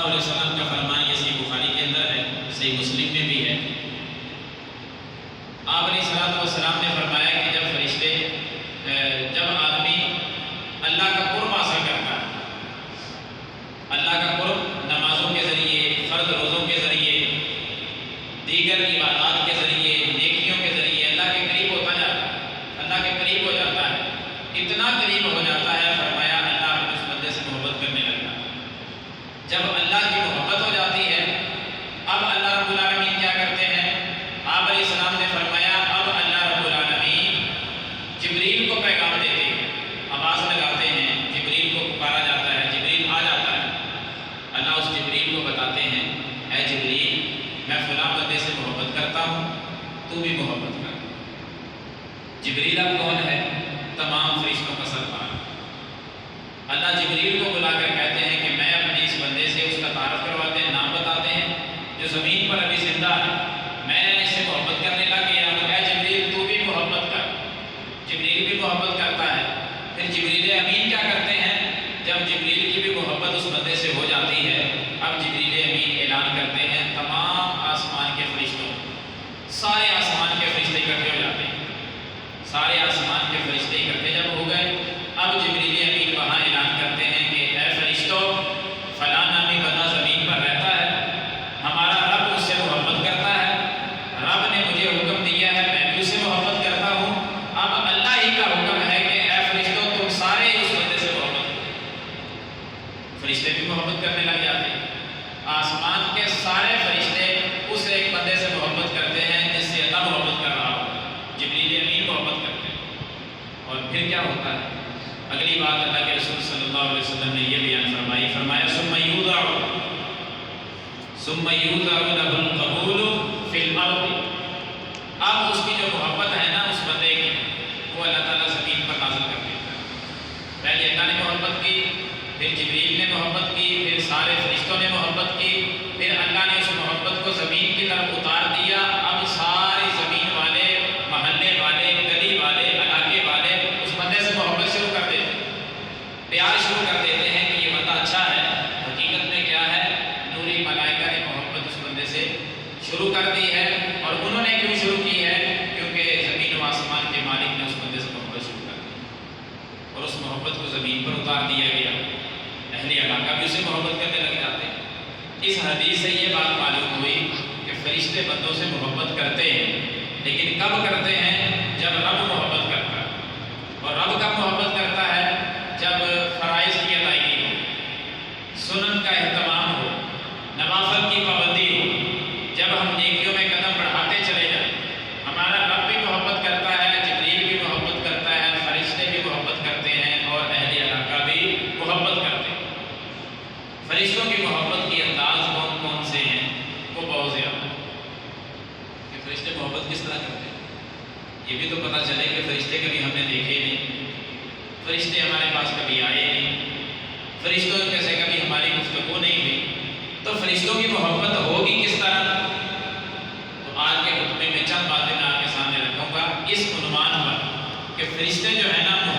علیہ وسلم کا فرمان، یہ صحیح بخاری کے اندر ہے، صحیح مسلم میں بھی ہے۔ آپ علیہ السلام نے فرمایا کہ جب آدمی اللہ کا قرب حاصل کرتا ہے، اللہ کا قرب نمازوں کے ذریعے، فرض روزوں کے ذریعے، دیگر عبادات کے ذریعے، نیکیوں کے ذریعے اللہ کے قریب ہوتا جاتا ہے، اللہ کے قریب ہو جاتا ہے، اتنا قریب ہو جاتا ہے، فرمایا اللہ اپنے اس بندے سے محبت کرنے لگتا ہے۔ جب اللہ کی محبت ہو جاتی ہے، اب اللہ رب العالمین کیا کرتے ہیں؟ آپ علیہ السلام نے فرمایا اب اللہ رب العالمین جبریل کو پیغام دیتے ہیں، آواز لگاتے ہیں، جبریل کو پکارا جاتا ہے، جبریل آ جاتا ہے، اللہ اس جبریل کو بتاتے ہیں اے جبریل میں فلاں بندے سے محبت کرتا ہوں، تو بھی محبت کر۔ جبریل اب کون ہے؟ تمام فرشتوں کا سردار۔ اللہ جبریل کو بلا کر کہتے ہیں کہ میں اپنے اس بندے سے اس کا تعارف کرواتے ہیں، نام بتاتے ہیں، جو زمین پر ابھی زندہ ہے، میں اس سے محبت کرنے لگ گیا ہوں، اے جبریل تو بھی محبت کر۔ جبریل بھی محبت کرتا ہے۔ پھر جبریل امین کیا کرتے ہیں؟ جب جبریل کی بھی محبت اس بندے سے ہو جاتی ہے، اب جبریل امین اعلان کرتے ہیں تمام آسمان کے فرشتوں، سارے آسمان کے فرشتے اکٹھے ہو جاتے ہیں، سارے آسمان کے فرشتے اکٹھے جب ہو گئے، اب جبریل امین وہاں اعلان کرتے ہیں کہ اے فرشتوں، فلاں نامی بندہ زمین پر رہتا ہے، ہمارا رب اس سے محبت کرتا ہے، رب نے مجھے حکم دیا ہے میں بھی اس سے محبت کرتا ہوں، اب اللہ ہی کا حکم ہے کہ اے فرشتوں تم سارے اس بندے سے محبت کرو۔ فرشتے بھی محبت کرنے لگ جاتے ہیں، آسمان کے سارے فرشتے اس ایک بندے سے محبت کرتے ہیں جس سے اللہ محبت کر رہا ہو، جبریل امین محبت کرتے ہیں۔ اور پھر کیا ہوتا ہے؟ اگلی بات اللہ کے رسول صلی اللہ علیہ وسلم نے یہ بیان فرمائی، فرمایا ثم یوضع له القبول فی الارض۔ اب اس کی جو محبت ہے نا اس بندے کی، وہ اللہ تعالیٰ زمین پر نازل کر دیتا ہے۔ پہلے اللہ نے محبت کی، پھر جبریل نے محبت کی، پھر سارے فرشتوں نے محبت کی، پھر اللہ نے اس محبت کو زمین کی طرف اتار دیا۔ اب ساری زمین والے، محلے والے، گلی والے، علاقے والے اس بندے سے محبت شروع کر دیتے ہیں، پیار شروع کر دیتے ہیں کہ یہ بندہ اچھا ہے۔ حقیقت میں کیا ہے؟ نوری ملائکہ نے محبت اس بندے سے شروع کر دی ہے۔ اور انہوں نے کیوں شروع کی ہے؟ کیونکہ زمین و آسمان کے مالک نے اس بندے سے محبت شروع کر دی اور اس محبت کو زمین پر اتار دیا گیا، اہل علاقہ بھی اسے محبت کرنے لگ جاتے ہیں۔ اس حدیث سے یہ بات معلوم ہوئی کہ فرشتے بندوں سے محبت کرتے ہیں، لیکن کب کرتے ہیں؟ جب رب محبت کرتا ہے۔ اور رب کب محبت کرتا ہے؟ جب فرائض کی ادائیگی ہو، سنن کا اہتمام ہو، نوافل کی پابندی ہو، جب ہم نیکیوں میں قدم بڑھاتے چلے جائیں۔ ہمارا رب بھی محبت کرتا ہے، جبریل بھی محبت کرتا ہے، فرشتے بھی محبت کرتے ہیں، اور اہل علاقہ بھی محبت کرتے ہیں۔ فرشتوں کی محبت کے انداز کون کون سے ہیں؟ وہ بہت زیادہ ہے کہ فرشتے محبت کس طرح کرتے ہیں۔ یہ بھی تو پتہ چلے کہ فرشتے کبھی ہم نے دیکھے نہیں، فرشتے ہمارے پاس کبھی آئے نہیں، فرشتوں سے کبھی ہماری گفتگو نہیں ہوئی، تو فرشتوں کی محبت ہوگی کس طرح؟ تو آج کے خطبے میں چند باتیں میں آپ کے سامنے رکھوں گا اس عنوان پر کہ فرشتے جو ہے نا